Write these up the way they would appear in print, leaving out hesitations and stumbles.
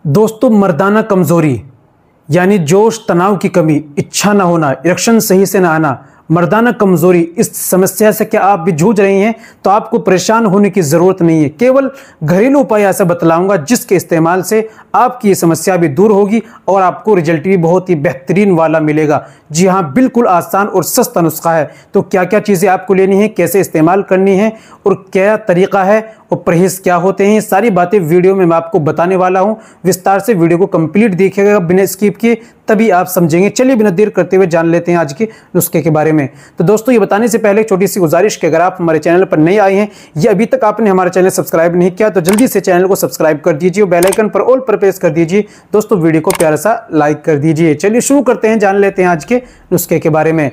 दोस्तों, मर्दाना कमज़ोरी यानी जोश, तनाव की कमी, इच्छा ना होना, इरेक्शन सही से ना आना, मर्दाना कमज़ोरी, इस समस्या से क्या आप भी जूझ रही हैं तो आपको परेशान होने की ज़रूरत नहीं है। केवल घरेलू उपाय ऐसा बतलाऊंगा जिसके इस्तेमाल से आपकी ये समस्या भी दूर होगी और आपको रिजल्ट भी बहुत ही बेहतरीन वाला मिलेगा। जी हाँ, बिल्कुल आसान और सस्ता नुस्खा है। तो क्या क्या चीज़ें आपको लेनी है, कैसे इस्तेमाल करनी है और क्या तरीका है और परहेज़ क्या होते हैं, सारी बातें वीडियो में मैं आपको बताने वाला हूँ। विस्तार से वीडियो को कंप्लीट देखिएगा बिना स्किप किए, तभी आप समझेंगे। चलिए बिना देर करते हुए जान लेते हैं आज के नुस्खे के बारे में। तो दोस्तों, ये बताने से पहले एक छोटी सी गुजारिश कि अगर आप हमारे चैनल पर नए आए हैं या अभी तक आपने हमारा चैनल सब्सक्राइब नहीं किया तो जल्दी से चैनल को सब्सक्राइब कर दीजिए और बेल आइकन पर ऑल पर प्रेस कर दीजिए। दोस्तों, वीडियो को प्यारा सा लाइक कर दीजिए। चलिए शुरू करते हैं, जान लेते हैं आज के नुस्खे के बारे में।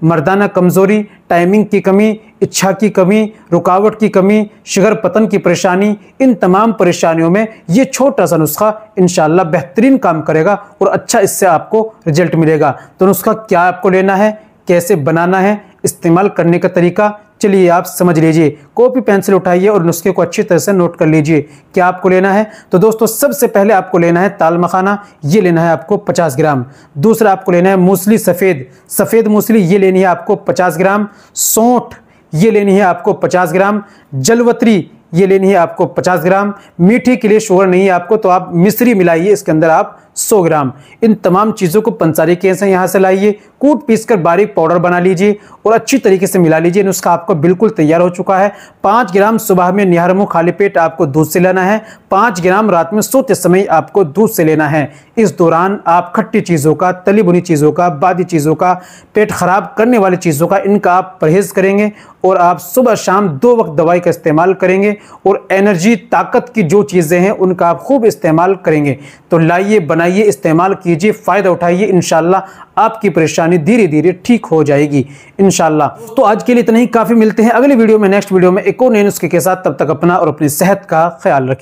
मर्दाना कमज़ोरी, टाइमिंग की कमी, इच्छा की कमी, रुकावट की कमी, शुगर पतन की परेशानी, इन तमाम परेशानियों में ये छोटा सा नुस्खा इंशाल्लाह बेहतरीन काम करेगा और अच्छा इससे आपको रिजल्ट मिलेगा। तो नुस्खा क्या आपको लेना है, कैसे बनाना है, इस्तेमाल करने का तरीका, चलिए आप समझ लीजिए। कॉपी पेंसिल उठाइए और नुस्खे को अच्छी तरह से नोट कर लीजिए। क्या आपको लेना है? तो दोस्तों, सबसे पहले आपको लेना है ताल मखाना, ये लेना है आपको 50 ग्राम। दूसरा आपको लेना है मूसली सफ़ेद मूसली, ये लेनी है आपको 50 ग्राम। सौंठ, ये लेनी है आपको 50 ग्राम। जलवत्री, ये लेनी है आपको 50 ग्राम। मीठे के लिए शुगर नहीं है आपको तो आप मिश्री मिलाइए, इसके अंदर आप 100 ग्राम। इन तमाम चीज़ों को पंसारी के से यहाँ से लाइए, कूट पीसकर बारीक पाउडर बना लीजिए और अच्छी तरीके से मिला लीजिए। नुस्खा आपको बिल्कुल तैयार हो चुका है। 5 ग्राम सुबह में निहार मुँह खाली पेट आपको दूध से लेना है। 5 ग्राम रात में सोते समय आपको दूध से लेना है। इस दौरान आप खट्टी चीज़ों का, तली भुनी चीज़ों का, बादी चीज़ों का, पेट खराब करने वाली चीज़ों का, इनका आप परहेज़ करेंगे और आप सुबह शाम 2 वक्त दवाई का इस्तेमाल करेंगे और एनर्जी, ताकत की जो चीज़ें हैं उनका आप खूब इस्तेमाल करेंगे। तो लाइए, बनाइए, इस्तेमाल कीजिए, फ़ायदा उठाइए। इंशाल्लाह आपकी परेशानी धीरे धीरे ठीक हो जाएगी इंशाल्लाह। तो आज के लिए इतना ही काफ़ी। मिलते हैं अगले वीडियो में, नेक्स्ट वीडियो में एक और नए नुस्खे के साथ। तब तक अपना और अपनी सेहत का ख्याल रखिए।